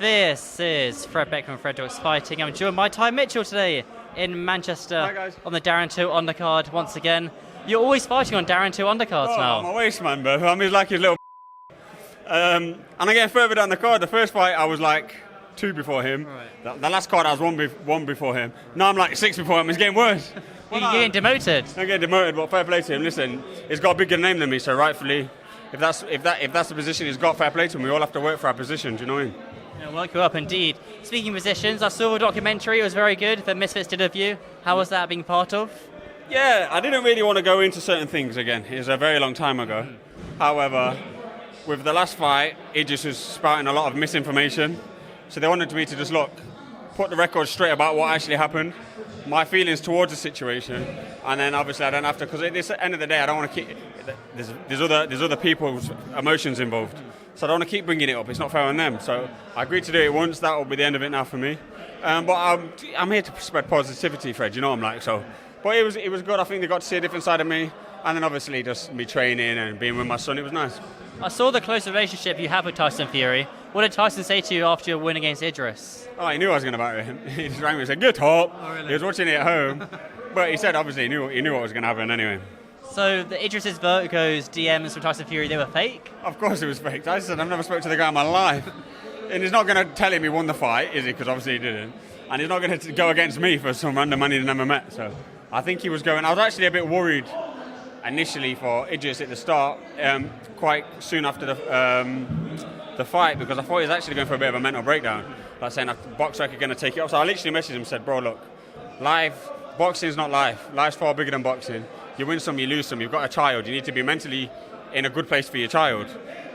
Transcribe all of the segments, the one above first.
This is Fred Beck from Fred Talks Fighting. I'm joined by Ty Mitchell today in Manchester. Hi guys. On the Darren Till undercard once again. You're always fighting on Darren Till undercards now. I'm a waste man, bro. I'm like his little and I'm getting further down the card. The first fight I was like 2 before him. Right. The last card I was one before him. Now I'm like 6 before him. It's getting worse. You're getting demoted. I'm getting demoted, but fair play to him. Listen, he's got a bigger name than me, so rightfully, if that's the position he's got, fair play to him. We all have to work for our position. Do you know what I mean? Yeah, work you up indeed. Speaking of positions, I saw a documentary. It was very good. The Misfits did of you. How was that being part of? Yeah, I didn't really want to go into certain things again. It was a very long time ago. However, with the last fight, it just was spouting a lot of misinformation. So they wanted me to just put the record straight about what actually happened, my feelings towards the situation, and then obviously I don't have to, because at the end of the day I don't want to keep, there's other people's emotions involved, so I don't want to keep bringing it up. It's not fair on them. So I agreed to do it once. That will be the end of it now for me. But I'm here to spread positivity, Fred. You know what I'm like. So, but it was good. I think they got to see a different side of me, and then obviously just me training and being with my son. It was nice. I saw the close relationship you have with Tyson Fury. What did Tyson say to you after your win against Idris? Oh, he knew I was going to battle him. He just rang me and said, "Good talk." Oh, really? He was watching it at home, but he said obviously he knew what was going to happen anyway. So the Idris's Vertigo's DMs from Tyson Fury, they were fake? Of course it was fake. I said I've never spoken to the guy in my life, and he's not going to tell him he won the fight, is he? Because obviously he didn't, and he's not going to go against me for some random man he'd never met. So I think he was going. I was actually a bit worried initially for Idris at the start, quite soon after the fight, because I thought he was actually going for a bit of a mental breakdown, like saying boxer are going to take it off. So I literally messaged him and said, "Bro, look, boxing's not life. Life's far bigger than boxing. You win some, you lose some. You've got a child. You need to be mentally in a good place for your child."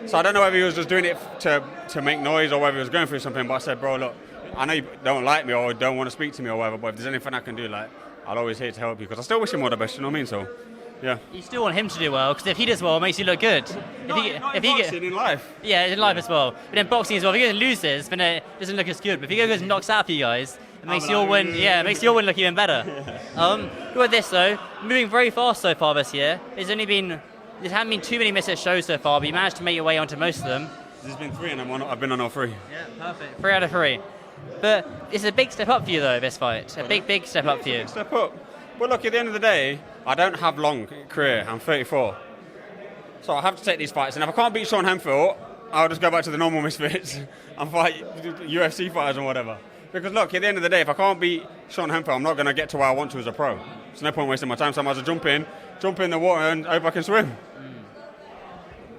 So I don't know whether he was just doing it to make noise or whether he was going through something, but I said, "Bro, look, I know you don't like me or don't want to speak to me or whatever, but if there's anything I can do, like, I'll always here to help you," because I still wish him all the best, you know what I mean? So, yeah. You still want him to do well, because if he does well, it makes you look good. In life. Yeah, in life as well. But in boxing as well, if he loses, then it doesn't look as good. But if he goes and knocks out for you guys, it makes your win. Yeah, it makes your win look even better. With this though, moving very fast so far this year. There haven't been too many missed shows so far, but you managed to make your way onto most of them. There's been 3 and I've been on all 3. Yeah, perfect. 3 out of 3. But it's a big step up for you though, this fight. A big step up for you. Big step up. But look, at the end of the day, I don't have long career. I'm 34. So I have to take these fights. And if I can't beat Sean Hemphill, I'll just go back to the normal Misfits and fight UFC fighters and whatever. Because look, at the end of the day, if I can't beat Sean Hemphill, I'm not going to get to where I want to as a pro. There's no point wasting my time, so I might as well jump in the water and hope I can swim.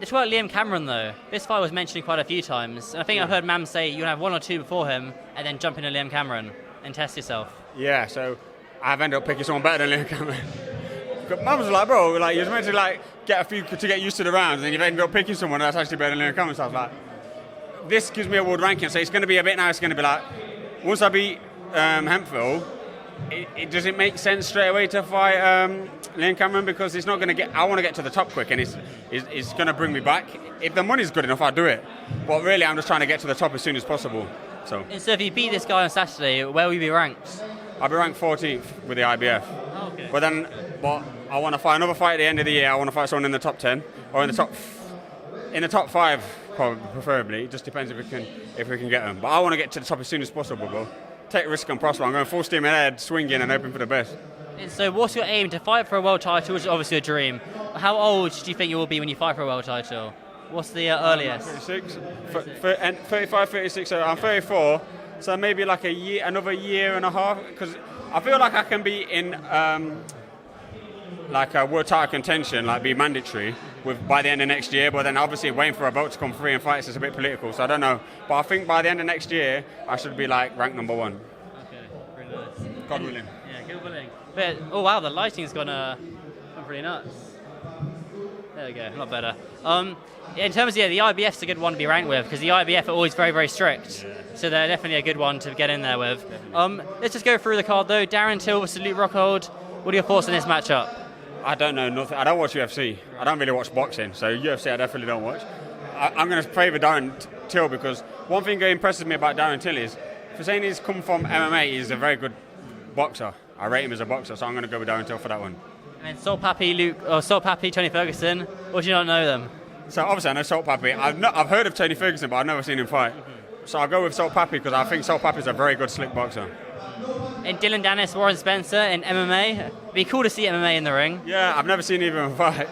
It's about Liam Cameron though. This fight was mentioned quite a few times. And I think I've heard Mam say you can have 1 or 2 before him and then jump into Liam Cameron and test yourself. Yeah, so I've ended up picking someone better than Liam Cameron. Mum was like, bro, like you're meant to get a few to get used to the rounds, and then you've ended up picking someone that's actually better than Liam Cameron. So I was like, this gives me a world ranking, so it's going to be a bit now. It's going to be like, once I beat Hemphill, it does it make sense straight away to fight Liam Cameron, because it's not going to get. I want to get to the top quick, and it's going to bring me back. If the money's good enough, I'll do it. But really, I'm just trying to get to the top as soon as possible. So if you beat this guy on Saturday, where will you be ranked? I'll be ranked 14th with the IBF. Oh, okay. But I want to fight another fight at the end of the year. I want to fight someone in the top 10 or in the top 5, probably, preferably. It just depends if we can get them. But I want to get to the top as soon as possible, bro. Take risk and prosper. I'm going full steam ahead, swinging and hoping for the best. And so what's your aim? To fight for a world title, which is obviously a dream. How old do you think you will be when you fight for a world title? What's the earliest? 36, 35, 36. So I'm 34. So maybe like another year and a half, because I feel like I can be in like a world title contention, like be mandatory by the end of next year. But then obviously waiting for a belt to come free and fights is a bit political, so I don't know. But I think by the end of next year, I should be like ranked number 1. Okay, pretty nice. God willing. Yeah, God willing. But oh wow, the lighting's gone pretty nuts. There we go, a lot better. In terms of the IBF's a good one to be ranked with, because the IBF are always very, very strict. Yeah. So they're definitely a good one to get in there with. Let's just go through the card though. Darren Till versus Luke Rockhold. What are your thoughts on this matchup? I don't know nothing. I don't watch UFC. I don't really watch boxing, so UFC I definitely don't watch. I'm going to favour Darren Till, because one thing that impresses me about Darren Till is, for saying he's come from MMA, he's a very good boxer. I rate him as a boxer, so I'm going to go with Darren Till for that one. And then Salt Pappy, Tony Ferguson. Or do you not know them? So obviously I know Salt Pappy. I've heard of Tony Ferguson, but I've never seen him fight. So I'll go with Salt Pappy because I think Salt Pappy's a very good slick boxer. In Dillon, Danis, Warren Spencer in MMA. It'd be cool to see MMA in the ring. Yeah, I've never seen either of them fight.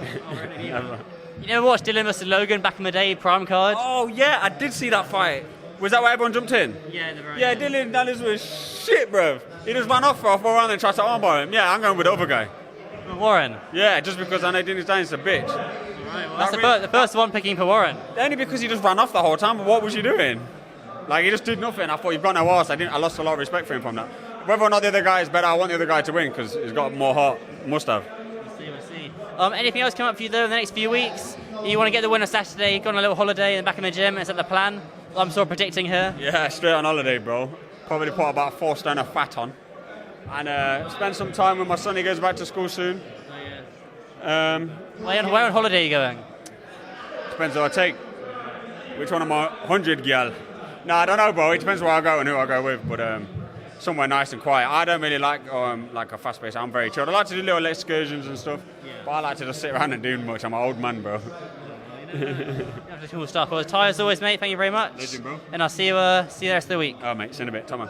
You never watched Dillon vs. Logan back in the day, Prime card? Oh yeah, I did see that fight. Was that where everyone jumped in? Yeah, the very Yeah, Dillon Danis was shit, bruv. He just ran off for a 4 round and tried to armbar him. Yeah, I'm going with the other guy. Warren. Yeah, just because I know Dillon Danis a bitch. Right, well, that's the first one picking for Warren. Only because he just ran off the whole time. What was he doing? Like, he just did nothing. I thought, you've got no arse. I lost a lot of respect for him from that. Whether or not the other guy is better, I want the other guy to win because he's got more heart. Must have. We'll see. Anything else come up for you though in the next few weeks? You want to get the winner Saturday, go on a little holiday and back in the gym? Is that the plan? I'm sort of predicting here. Yeah, straight on holiday, bro. Probably put about 4 stone of fat on. And spend some time with my son. He goes back to school soon. Where on holiday are you going? Depends who I take. Which one of my 100 gyal? No, I don't know, bro. It depends where I go and who I go with. But somewhere nice and quiet. I don't really like a fast pace. I'm very chilled. I like to do little excursions and stuff. Yeah. But I like to just sit around and do much. I'm an old man, bro. Cool stuff. Well, Ty, as always, mate. Thank you very much. Legend, bro. And I'll see you the rest of the week. Oh, mate. See you in a bit. Tom.